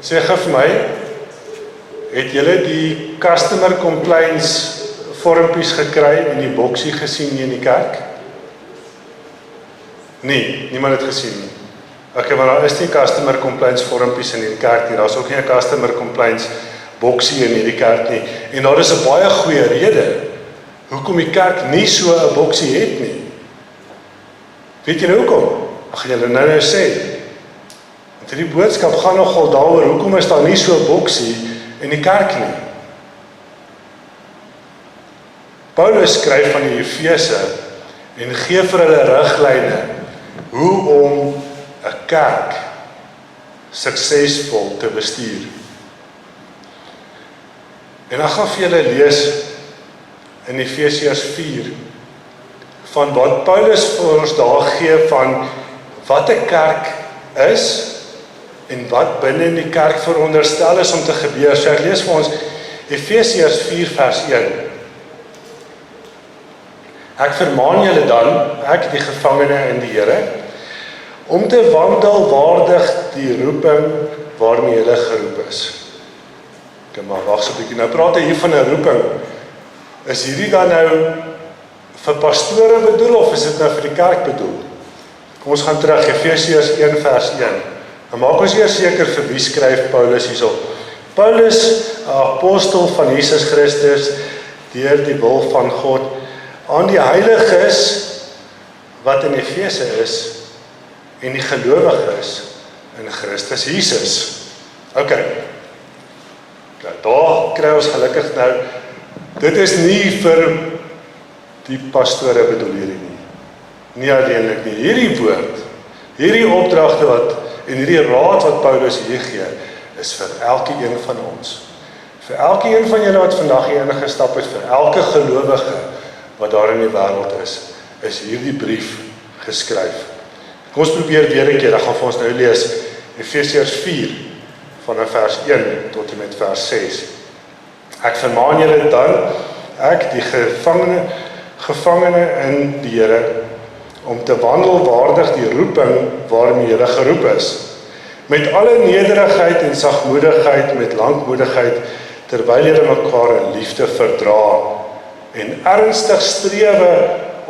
Sê gou vir my, het julle die customer complaints vormpies gekry en die boksie gesien nie in die kerk? Nee, niemand het gesien nie. Okay, maar daar is nie customer complaints vormpies in die kerk nie, daar is ook nie 'n customer complaints boksie in hierdie kerk nie. En daar is 'n baie goeie rede hoekom die kerk nie so 'n boksie het nie. Weet julle hoekom? Ag julle nou sê. Want hierdie boodskap gaan nogal daaroor hoekom is daar nie so 'n boksie in die kerk nie. Paulus skryf aan die Efese en gee vir hulle riglyne hoe om 'n kerk suksesvol te bestuur. En dan gaan vir julle lees in Efesiërs 4 van wat Paulus vir ons daar gee van wat 'n kerk is en wat binne in die kerk veronderstel is om te gebeur. So ek lees vir ons Efesiërs 4 vers 1. Ek vermaan julle dan, ek die gevangene in die Here, om te wandel waardig die roeping waarmee julle geroep is. Ek maar wag so 'n bietjie. Nou praat hy hier van 'n roeping. Is hierdie dan nou vir pastore bedoel of is dit nou vir die kerk bedoel? Kom ons gaan terug, Efesiërs 1 vers 1. Nou maak ons eers seker vir wie skryf Paulus hierso. Paulus, 'n apostel van Jesus Christus, deur die wil van God, aan die heiliges wat in Efese is en die gelowiges in Christus Jesus. Okay. Daar kry ons gelukkig nou, dit is nie vir die pastore bedoel hierdie nie. Nie alleenlik nie. Hierdie woord, hierdie opdragte wat en hierdie raad wat Paulus hier gee, is vir elkeen van ons. Vir elkeen van julle wat vandag hier ingestap het, vir elke gelowige wat daar in die wêreld is hierdie brief geskryf. Kom ons probeer weer 'n keer, dan gaan vir ons nou lees Efesiërs 4 vanaf vers 1 tot en met vers 6. Ek vermaan julle dan, ek die gevangene in die Here, om te wandel waardig die roeping waarmee julle geroep is, met alle nederigheid en sagmoedigheid, met lankmoedigheid, terwyl julle mekaar in liefde verdra, en ernstig strewe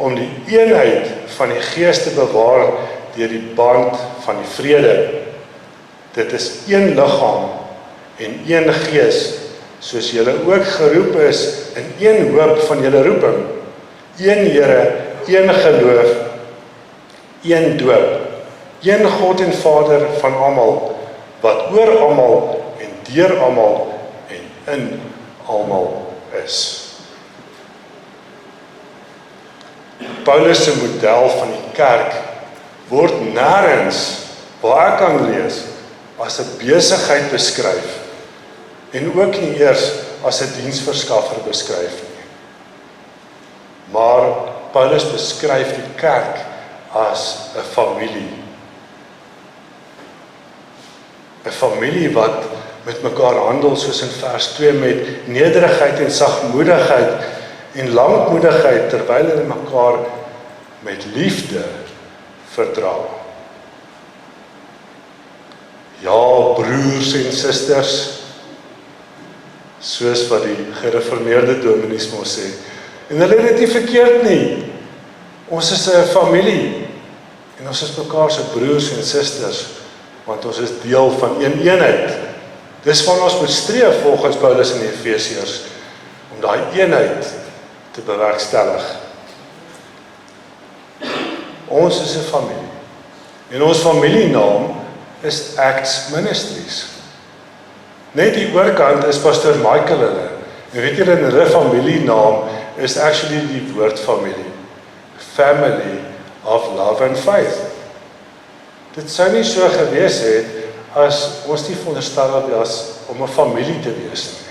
om die eenheid van die Gees te bewaar deur die band van die vrede. Dit is een liggaam en een Gees, soos julle ook geroep is in een hoop van julle roeping, een Here, een geloof, een doop, een God en Vader van almal, wat oor almal en deur almal en in almal is. Paulus se model van die kerk word nêrens waar ek kan lees as 'n besigheid beskryf en ook nie eers as 'n diensverskaffer beskryf nie. Maar Paulus beskryf die kerk as 'n familie. 'n Familie wat met mekaar handel soos in vers 2 met nederigheid en sagmoedigheid en lankmoedigheid terwyl hulle mekaar met liefde verdra. Ja, broers en susters, soos wat die gereformeerde dominees mos sê. En hulle het dit nie verkeerd nie. Ons is 'n familie en ons is mekaar se broers en susters, want ons is deel van een eenheid. Dis wat ons moet streef volgens Paulus in Efesiërs, om daai eenheid te bewerkstellig. Ons is 'n familie. En ons familienaam is Acts Ministries. Net die oorkant is Pastor Michael hulle. En weet julle, in hulle familienaam is actually die woord familie. Family of love and faith. Dit sou nie so gewees het as ons nie veronderstel was om 'n familie te wees nie.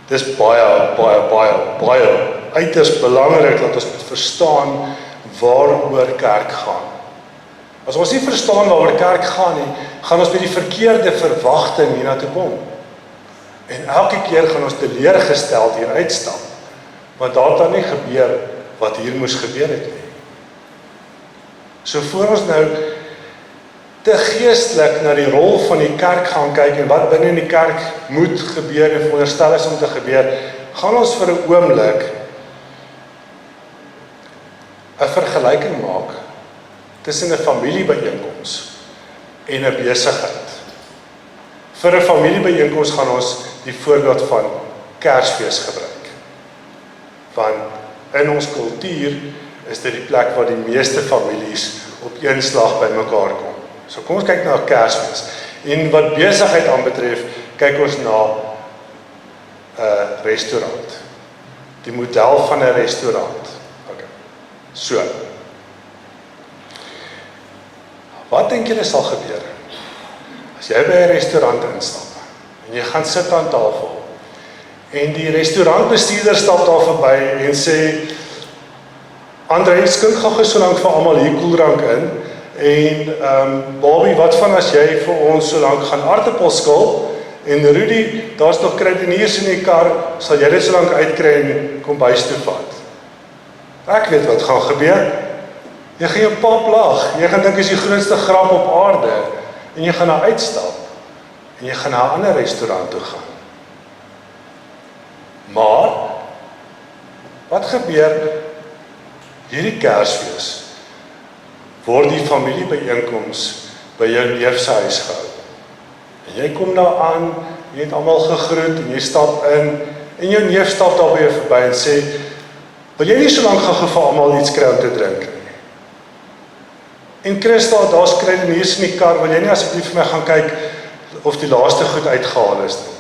Dis baie uiters belangrik dat ons moet verstaan waaroor kerk gaan. As ons nie verstaan waaroor kerk gaan nie, gaan ons met die verkeerde verwagting hiernatoe kom. En elke keer gaan ons teleurgesteld hier uitstap, want daar het dan nie gebeur wat hier moes gebeur het nie. So voor ons nou te geestelik na die rol van die kerk gaan kyk en wat binne in die kerk moet gebeur en veronderstel is om te gebeur, gaan ons vir 'n oomblik 'n vergelyking maak tussen 'n familiebyeenkoms en 'n besigheid. Vir 'n familiebyeenkoms gaan ons die voorbeeld van Kersfees gebruik. Want in ons kultuur is dit die plek waar die meeste families op een slag bymekaar kom. So kom ons kyk na Kersfees. En wat besigheid aanbetref, kyk ons na 'n restaurant. Die model van 'n restaurant. Okay. So. Wat dink julle sal gebeur as jy by 'n restaurant instap en jy gaan sit aan tafel en die restaurantbestuurder stap daar verby en sê, André, skink gou so lank vir almal hier koeldrank in en Bobby, wat van as jy vir ons so lank gaan aardappels skil en Rudy, daar's nog kruideniers in die kar, sal jy dit so lank uitkry en kom bys toe vat. Ek weet wat gaan gebeur. Jy gaan jou pap lag, jy gaan dink is die grootste grap op aarde en jy gaan daar uitstap en jy gaan na 'n ander restaurant toe gaan. Maar wat gebeur hierdie Kersfees? Word die familiebyeenkoms by jou neef se huis gehou. En jy kom daar aan, jy het almal gegroet en jy stap in en jou neef stap daar by jou verby en sê, wil jy nie so lank gaan vir almal iets kry om te drink nie? En Christa, daar's kruideniers in die kar, wil jy nie asseblief vir my gaan kyk of die laaste goed uitgehaal is nie?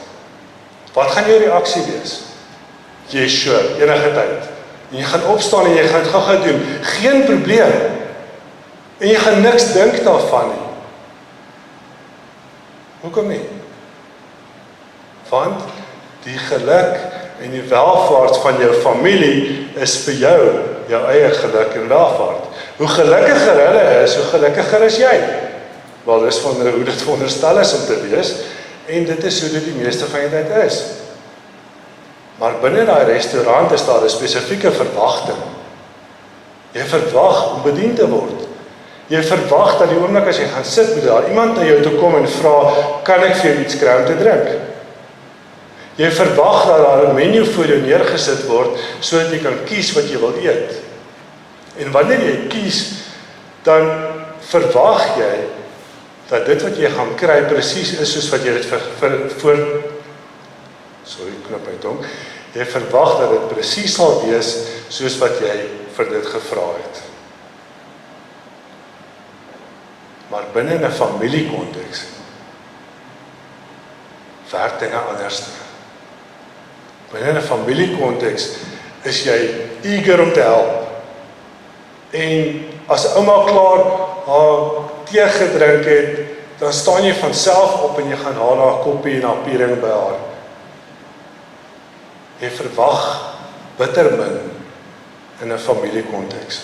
Wat gaan jou reaksie wees? Jy sure, enige tyd. En jy gaan opstaan en jy gaan dit gou-gou doen. Geen probleem. En jy gaan niks dink daarvan nie. Hoekom nie? Want die geluk en die welvaart van jou familie is vir jou eie geluk en welvaart. Hoe gelukkiger hulle is, hoe gelukkiger is jy. Wel, dis van hoe dit veronderstel is om te wees, en dit is hoe dit die meeste van die tyd is. Maar binne daai restaurant is daar 'n spesifieke verwagting. Jy verwag om bedien te word. Jy verwag dat die oomblik as jy gaan sit, moet daar iemand na jou toe kom en vra, kan ek vir jou iets kry om te drink? Jy verwag dat daar 'n menu voor jou neergesit word, sodat jy kan kies wat jy wil eet. En wanneer jy kies, dan verwag jy dat dit wat jy gaan kry presies is soos wat jy dit knip my tong. Jy verwag dat dit presies sal wees soos wat jy vir dit gevra het. Maar binne 'n familiekonteks werk dinge anders. Binne 'n familiekonteks is jy eager om te help. En as ouma klaar haar tee gedrink het, dan staan jy van self op en jy gaan haal haar koppie en haar piering by haar. Jy verwag bitter min in 'n familiekonteks.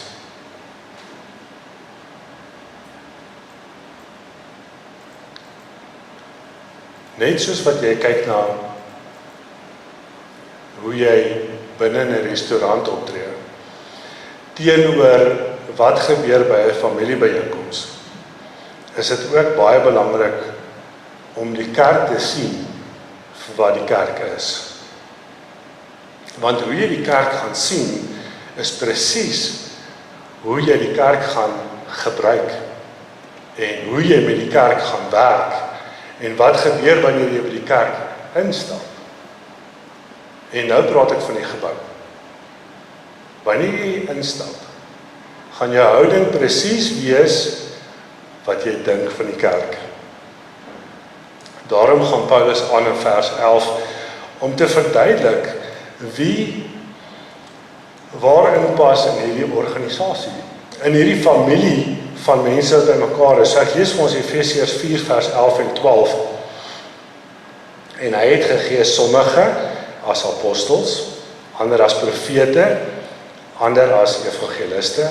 Net soos wat jy kyk na hoe jy binne 'n restaurant optree, teenoor wat gebeur by 'n familiebyeenkoms, is dit ook baie belangrik om die kerk te sien vir wat die kerk is. Want hoe jy die kerk gaan sien, is presies hoe jy die kerk gaan gebruik en hoe jy met die kerk gaan werk en wat gebeur wanneer jy by die kerk instap. En nou praat ek van die gebou. Wanneer jy instap, gaan jou houding presies wees wat jy dink van die kerk. Daarom gaan Paulus aan in vers 11 om te verduidelik wie waarin pas in hierdie organisasie, in hierdie familie van mense wat by mekaar is. So ek lees vir ons Efesiërs 4 vers 11 en 12. En hy het gegee sommige as apostels, ander as profete, ander as evangeliste,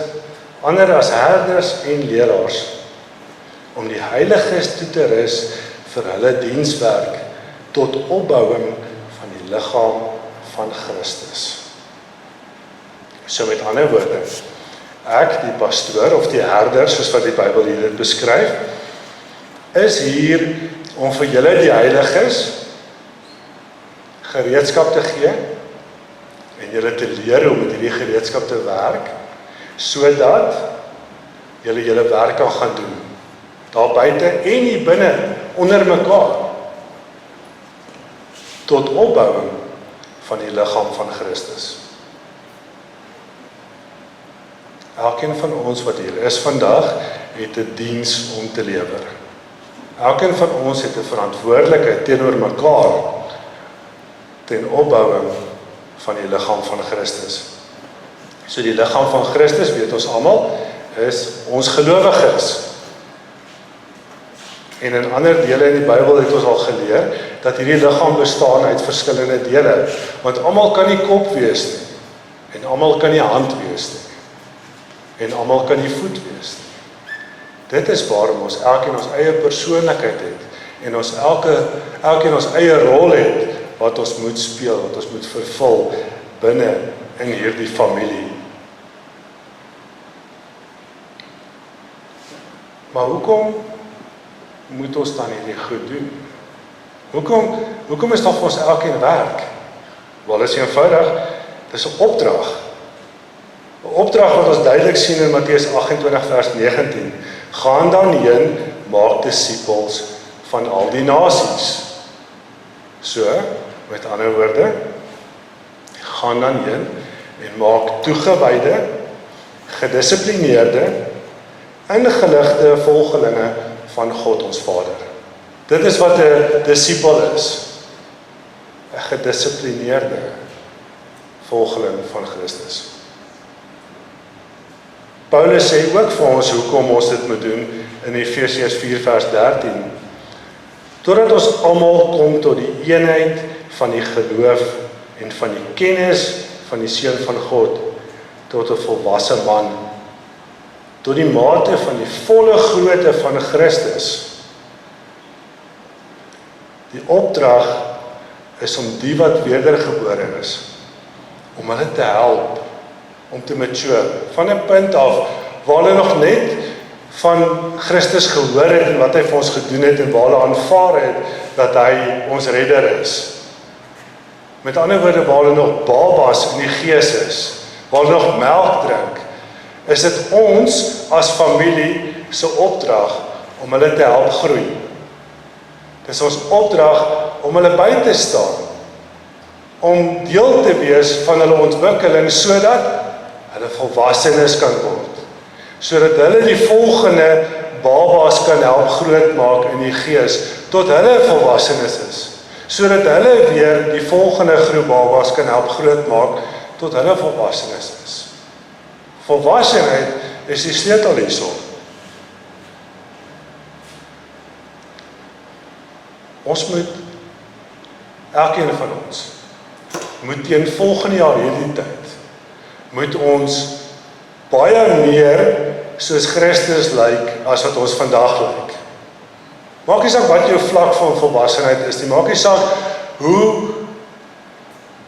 ander as herders en leraars, om die heiliges toe te rus vir hulle dienswerk tot opbouing van die liggaam van Christus. So met ander woorde, ek, die pastoor of die herder, soos wat die Bybel hier dit beskryf, is hier om vir julle die heiliges gereedskap te gee en julle te leer hoe om met hierdie gereedskap te werk, sodat julle werk kan gaan doen, daar buite en hier binne, onder mekaar, tot opbouing van die liggaam van Christus. Elkeen van ons wat hier is vandag, het 'n diens om te lewer. Elkeen van ons het 'n verantwoordelikheid teenoor mekaar, ten opbouing van die liggaam van Christus. So die liggaam van Christus, weet ons almal, is ons gelowiges. En in ander dele in die Bybel het ons al geleer, dat hierdie liggaam bestaan uit verskillende dele, want almal kan nie kop wees nie, en almal kan nie hand wees nie, en almal kan nie voet wees nie. Dit is waarom ons elkeen ons eie persoonlikheid het, en ons elkeen ons eie rol het, wat ons moet speel, wat ons moet vervul, binne in hierdie familie. Maar hoekom moet ons dan hierdie goed doen? Hoekom is daar vir ons elkeen werk? Wel, is eenvoudig, dit is 'n opdrag. 'n Opdrag wat ons duidelik sien in Matteus 28 vers 19. Gaan dan heen, maak disippels van al die nasies. So, met ander woorde, gaan dan heen en maak toegewyde, gedissiplineerde, ingeligte volgelinge van God ons Vader. Dit is wat 'n disipel is. 'n Gedissiplineerde volgeling van Christus. Paulus sê ook vir ons hoekom ons dit moet doen in Efesiërs 4 vers 13. Totdat ons almal kom tot die eenheid van die geloof en van die kennis van die Seun van God, tot 'n volwasse man, tot die mate van die volle grootte van Christus. Die opdrag is om die wat wedergebore is, om hulle te help, om te mature, van 'n punt af, waar hulle nog net van Christus gehoor het, en wat hy vir ons gedoen het, en waar hulle aanvaar het, dat hy ons redder is. Met ander woorde, waar hulle nog babas in die gees is, waar hulle nog melk drink, is dit ons as familie se opdrag om hulle te help groei. Dis ons opdrag om hulle by te staan, om deel te wees van hulle ontwikkeling, sodat hulle volwassenes kan word, sodat hulle die volgende babas kan help grootmaak in die gees, tot hulle volwassenes is, sodat hulle weer die volgende groep babas kan help grootmaak, tot hulle volwassenes is. Volwassenheid is die sleutel hierso. Ons moet, elkeen van ons, moet teen volgende jaar hierdie tyd, moet ons baie meer soos Christus lyk, as wat ons vandag lyk. Maak nie saak wat jou vlak van volwassenheid is nie, maak nie saak hoe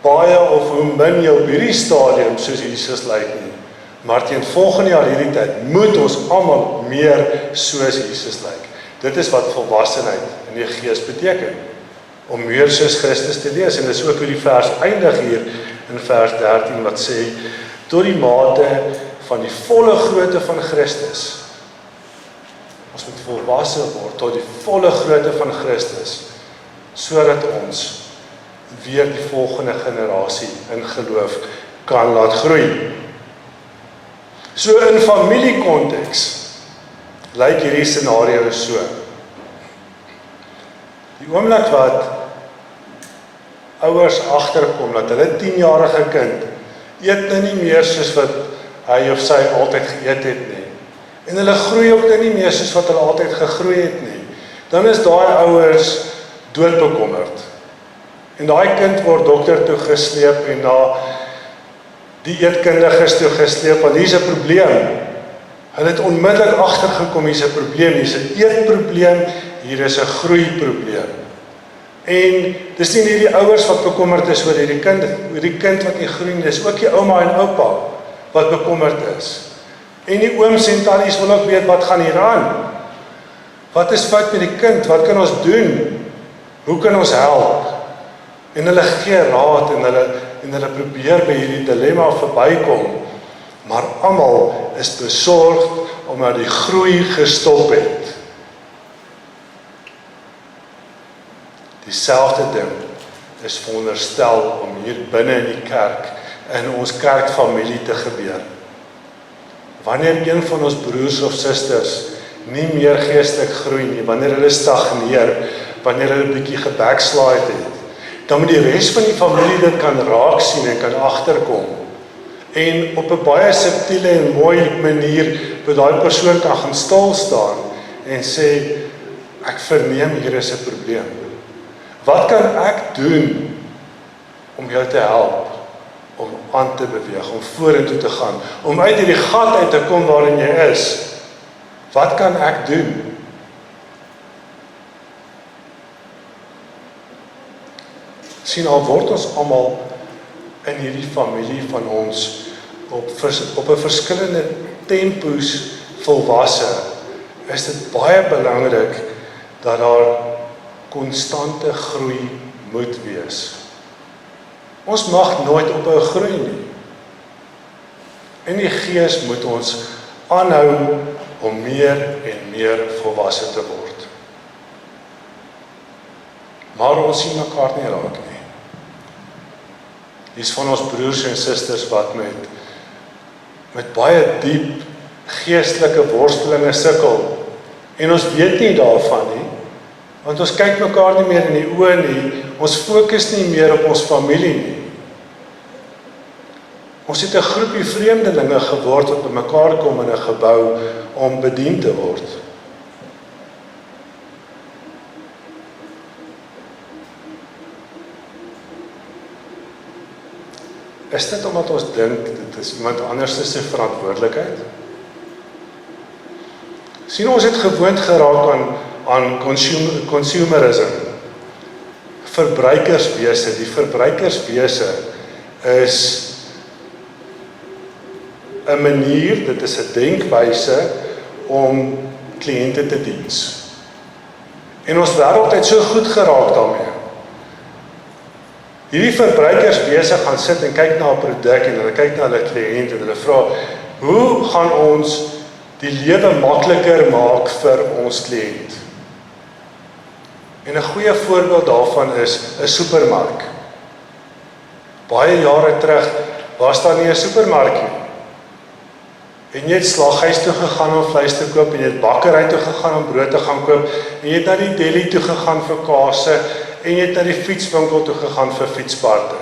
baie of hoe min jou op hierdie stadium soos Jesus lyk nie. Maar teen volgende jaar hierdie tyd, moet ons almal meer soos Jesus lyk. Dit is wat volwassenheid in die gees beteken, om meer soos Christus te wees, en dit is ook hoe die vers eindig hier, in vers 13, wat sê, tot die mate van die volle grootte van Christus. Ons moet volwasse word, tot die volle grootte van Christus, sodat ons weer die volgende generasie in geloof kan laat groei. So in familiekonteks lyk hierdie scenario so. Die oomblik wat ouers agterkom dat hulle 10-jarige kind eet nou nie meer soos wat hy of sy altyd geëet het nie. En hulle groei ook nou nie meer soos wat hulle altyd gegroei het nie. Dan is daai ouers doodbekommerd. En daai kind word dokter toe gesleep en na die eetkundiges toe gesleep, want hier is 'n probleem. Hulle het onmiddellik agtergekom, hier is 'n probleem, hier is 'n eetprobleem, hier is 'n groeiprobleem. En dis nie net die ouers wat bekommerd is oor hierdie kind wat nie groei nie, dis ook die ouma en oupa wat bekommerd is. En die ooms en tannies wil ook weet wat gaan hier aan. Wat is fout met die kind? Wat kan ons doen? Hoe kan ons help? En hulle gee raad en hulle probeer by hierdie dilemma verbykom, maar almal is besorgd omdat die groei gestop het. Dieselfde ding is veronderstel om hier binne in die kerk, in ons kerkfamilie te gebeur. Wanneer een van ons broers of susters nie meer geestelik groei nie, wanneer hulle stagneer, wanneer hulle 'n bietjie gebackslide het, dan moet die res van die familie dit kan raak sien en kan agterkom. En op 'n baie subtiele en mooi manier by daai persoon kan gaan stil staan en sê, ek verneem hier is 'n probleem. Wat kan ek doen om jou te help, om aan te beweeg, om vorentoe te gaan, om uit hierdie gat uit te kom waarin jy is? Wat kan ek doen? Sien, al word ons almal in hierdie familie van ons op 'n verskillende tempos volwasse, is dit baie belangrik dat daar konstante groei moet wees. Ons mag nooit ophou groei nie. In die gees moet ons aanhou om meer en meer volwasse te word. Maar ons sien mekaar nie raak nie. Dis van ons broers en susters wat met baie diep geestelike worstelinge sukkel. En ons weet nie daarvan nie, want ons kyk mekaar nie meer in die oë nie, ons fokus nie meer op ons familie nie. Ons het 'n groepie vreemdelinge geword wat by mekaar kom in 'n gebou om bedien te word. Is dit omdat ons dink dit is iemand anders se verantwoordelikheid? Sien, ons het gewoond geraak aan consumerism. Verbruikerswese. Die verbruikerswese is 'n manier, dit is 'n denkwyse om kliënte te diens. En ons wêreld het so goed geraak daarmee. Hierdie verbruikerswese gaan sit en kyk na 'n produk en hulle kyk na hulle kliënt en hulle vra, hoe gaan ons die lewe makliker maak vir ons kliënt? En 'n goeie voorbeeld daarvan is 'n supermark. Baie jare terug was daar nie 'n supermark nie. En jy het slaghuis toe gegaan om vleis te koop, en jy het bakkery toe gegaan om brood te gaan koop, en jy het na die deli toe gegaan vir kaase, en jy het na die fietswinkel toe gegaan vir fietsparte.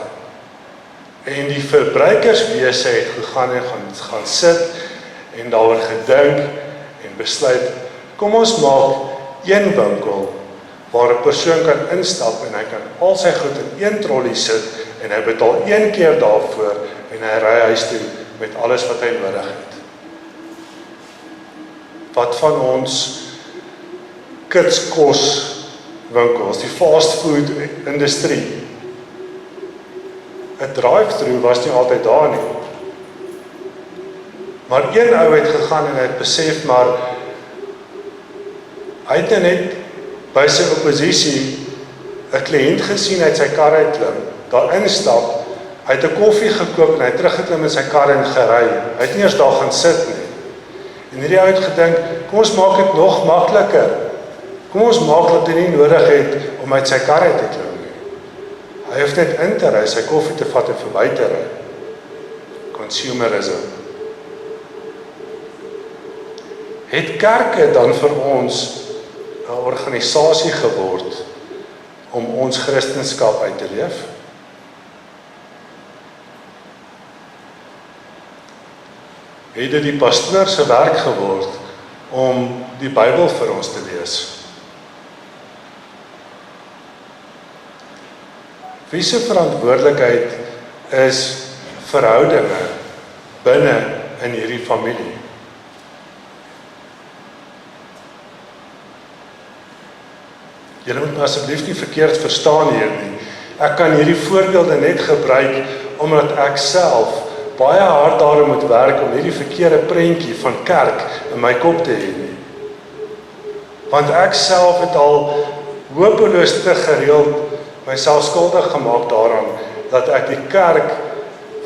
En die verbruikerswese het gegaan en gaan sit, en daaroor gedink, en besluit, kom ons maak een winkel, waar 'n persoon kan instap, en hy kan al sy goed in een trolly sit, en hy betaal een keer daarvoor, en hy ry huis toe met alles wat hy nodig het. Wat van ons kitskoswinkels, die fast food industrie? 'n drive-thru was nie altyd daar nie. Maar een ou het gegaan en hy het besef, maar hy het net by sy oppositie 'n kliënt gesien uit sy kar uitklim, daar instap, hy het 'n koffie gekoop en hy het teruggeklim in sy kar en gery. Hy het nie eers daar gaan sit nie. En hierdie ou het gedink, kom ons maak dit nog makliker. Kom ons maak dat hy nie nodig het om uit sy kar uit te klim nie. Hy hoef net in te ry, sy koffie te vat en verby te ry. Consumerism. Het kerke dan vir ons 'n organisasie geword om ons Christendom uit te leef? Het dit die pastoor se werk geword om die Bybel vir ons te lees? Wie se verantwoordelikheid is verhoudinge binne in hierdie familie? Julle moet my asseblief nie verkeerd verstaan hier nie. Ek kan hierdie voorbeelde net gebruik omdat ek self baie hard daarom moet werk om hierdie verkeerde prentjie van kerk in my kop te hê nie. Want ek self het al hopeloos te gereeld myself skuldig gemaak daaraan, dat ek die kerk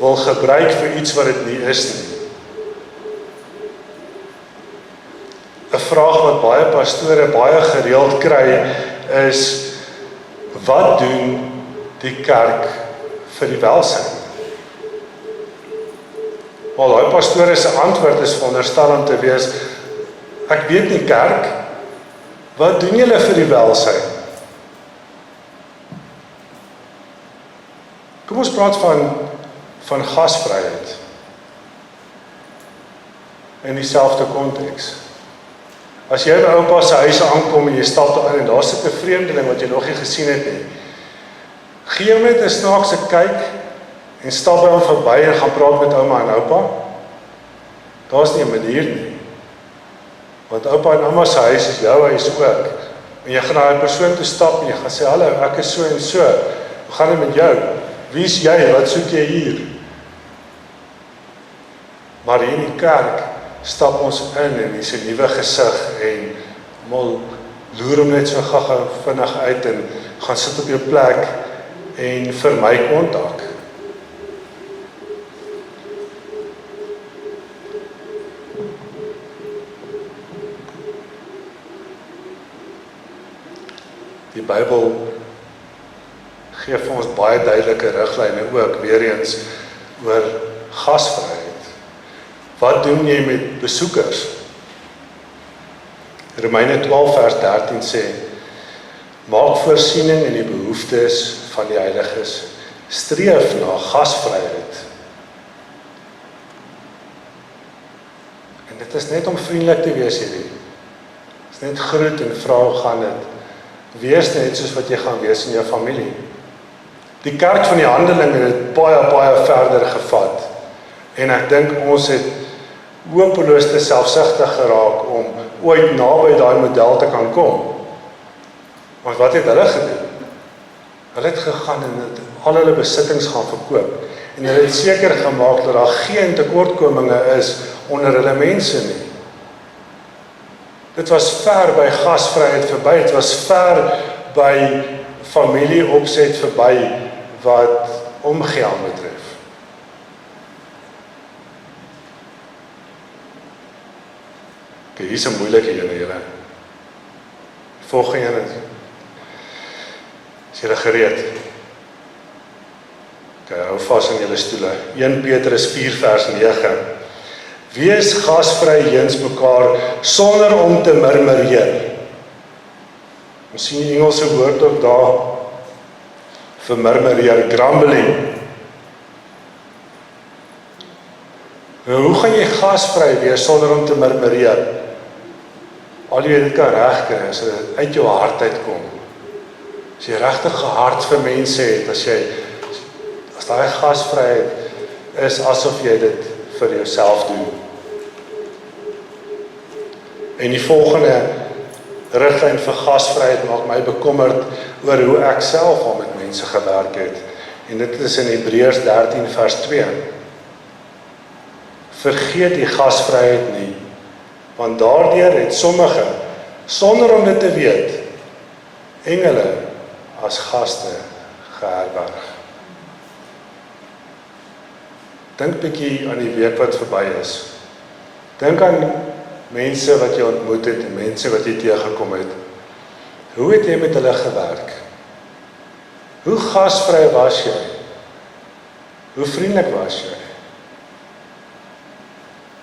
wil gebruik vir iets wat dit nie is nie. 'n Vraag wat baie pastore baie gereeld kry is, wat doen die kerk vir die welsyn? Wel, daai pastore se antwoord is veronderstel om te wees, ek weet nie kerk, wat doen julle vir die welsyn? Kom ons praat van gasvryheid in dieselfde konteks. As jy by oupa se huis aankom en jy stap daar in en daar sit 'n vreemdeling wat jy nog nie gesien het nie, gee hom net 'n snaakse kyk en stap by hom verby en gaan praat met ouma en oupa. Daar's nie 'n manier nie. Want oupa en ouma se huis is jou huis ook. En jy gaan na 'n persoon toe stap en jy gaan sê, hallo, ek is so en so. Hoe gaan dit met jou? Wie is jy? Wat soek jy hier? Maar hier in die kerk stap ons in en dis 'n nuwe gesig en mal loer hom net so gou vinnig uit en gaan sit op jou plek en vermy kontak. Die Bybel gee vir ons baie duidelike riglyne ook weer eens oor gasvryheid. Wat doen jy met besoekers? Romeine 12 vers 13 sê, maak voorsiening in die behoeftes van die heiliges, streef na gasvryheid. En dit is net om vriendelik te wees hierdie. Dit is net groet en vra hoe gaan dit. Wees net soos wat jy gaan wees in jou familie. Die kerk van die Handelinge het dit baie verder gevat. En ek dink ons het hopeloos te selfsugtig geraak om ooit naby daai model te kan kom. Want wat het hulle gedoen? Hulle het gegaan en het al hulle besittings gaan verkoop. En hulle het seker gemaak dat daar geen tekortkominge is onder hulle mense nie. Dit was ver by gasvryheid verby, dit was ver by familieopset verby wat omgee betref. Okay, hier is 'n moeilike een, julle. Volgende een is julle gereed. Okay, hou vas aan julle stoele. 1 Petrus 4 vers 9. Wees gasvry jeens mekaar sonder om te murmureer. Ons sien die Engelse woord ook daar vir murmureer, grumbling. Nou, hoe gaan jy gasvry wees sonder om te murmureer? Al jy dit kan regkry as dit uit jou hart uitkom. As jy regtig 'n hart vir mense het, as daai gasvryheid is asof jy dit vir jouself doen. En die volgende riglyn vir gasvryheid maak my bekommerd oor hoe ek self al met mense gewerk het. En dit is in Hebreërs 13 vers 2. Vergeet die gasvryheid nie, want daardeur het sommige, sonder om dit te weet, engele as gaste geherberg. Dink bietjie aan die week wat verby is. Dink aan mense wat jy ontmoet het en mense wat jy teëgekom het. Hoe het jy met hulle gewerk? Hoe gasvry was jy? Hoe vriendelik was jy?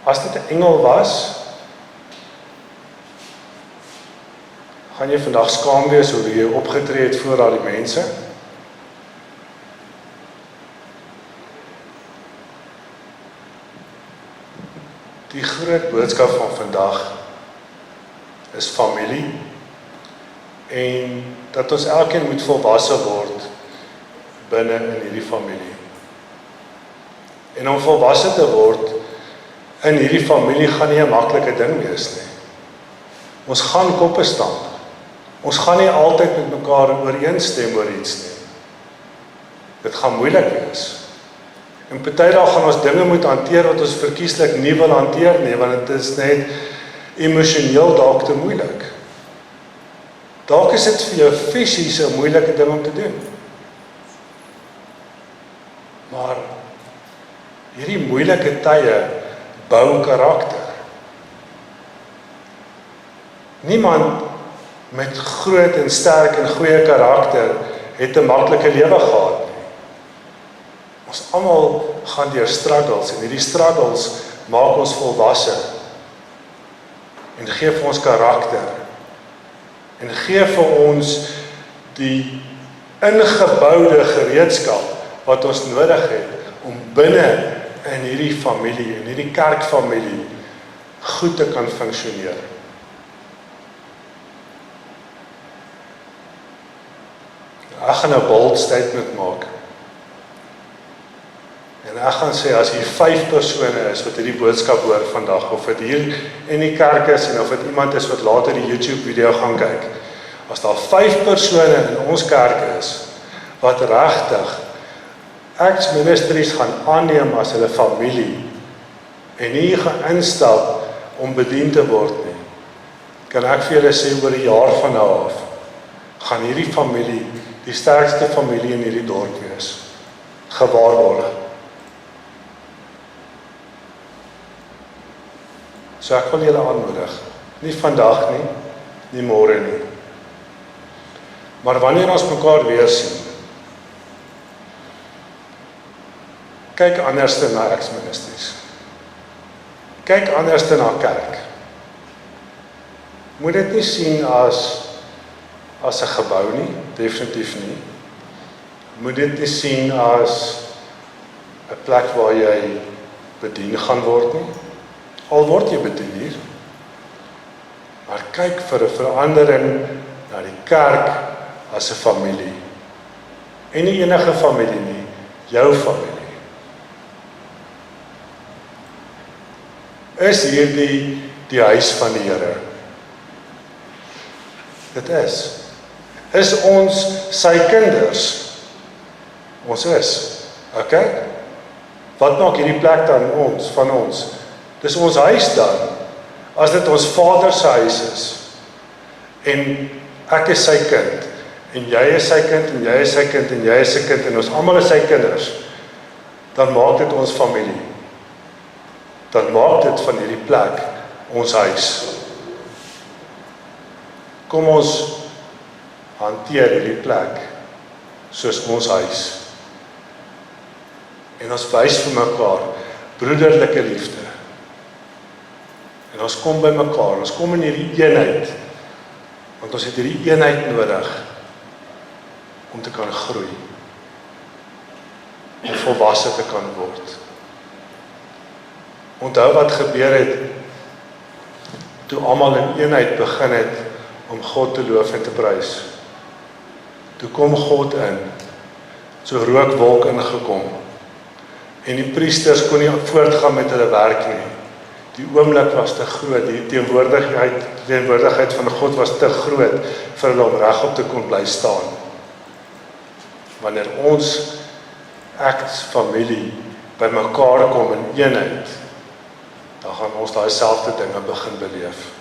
As dit 'n engel was, gaan jy vandag skaam wees oor hoe jy opgetree het voor al die mense? Die groot boodskap van vandag is familie en dat ons elkeen moet volwasse word binne in hierdie familie. En om volwasse te word in hierdie familie gaan nie 'n maklike ding wees nie. Ons gaan koppe stamp. Ons gaan nie altyd met mekaar ooreenstem oor iets nie. Dit gaan moeilik wees. En party dae gaan ons dinge moet hanteer wat ons verkieslik nie wil hanteer nie, want dit is net emosioneel dalk te moeilik. Dalk is dit vir jou fisies 'n moeilike ding om te doen. Maar hierdie moeilike tye bou karakter. Niemand met groot en sterk en goeie karakter het 'n maklike lewe gehad nie. Ons almal gaan deur struggles en hierdie struggles maak ons volwasse en gee vir ons karakter en gee vir ons die ingeboude gereedskap wat ons nodig het om binne in hierdie familie, in hierdie kerkfamilie goed te kan funksioneer. Ek gaan 'n bold statement maak. En ek gaan sê, as hier 5 persone is wat hierdie boodskap hoor vandag, of dit hier in die kerk is, en of dit iemand is wat later die YouTube video gaan kyk, as daar 5 persone in ons kerk is, wat regtig Acts Ministries gaan aanneem as hulle familie, en nie gaan instap om bedien te word nie, kan ek vir julle sê, oor 'n jaar van nou af, gaan hierdie familie die sterkste familie in hierdie dorp wees, gewaarborg. So ek wil julle aanmoedig, nie vandag nie, nie môre nie. Maar wanneer ons mekaar weer sien, kyk anderste na Acts Ministries. Kyk anderste na kerk. Moet dit nie sien as 'n gebou nie, definitief nie. Moet dit nie sien as 'n plek waar jy bedien gaan word nie. Al word jy bedien hier. Maar kyk vir 'n verandering na die kerk as 'n familie. En nie enige familie nie, jou familie. Is hierdie die huis van die Here? Dit is. Is ons sy kinders? Ons is. Okay? Wat maak hierdie plek dan van ons? Dis ons huis dan. As dit ons Vader se huis is. En ek is sy kind. En jy is sy kind, en jy is sy kind, en jy is sy kind, en ons almal is sy kinders. Dan maak dit ons familie. Dan maak dit van hierdie plek ons huis. Kom ons hanteer hierdie plek soos ons huis. En ons wys vir mekaar broederlike liefde. En ons kom by mekaar, ons kom in hierdie eenheid, want ons het hierdie eenheid nodig om te kan groei, om volwasse te kan word. Onthou wat gebeur het toe almal in eenheid begin het om God te loof en te prys. Toe kom God in, so rookwolk ingekom, en die priesters kon nie voortgaan met hulle werk nie. Die oomblik was te groot, die teenwoordigheid van God was te groot vir hulle om regop te kon bly staan. Wanneer ons Acts familie by mekaar kom in eenheid, dan gaan ons daai selfde dinge begin beleef.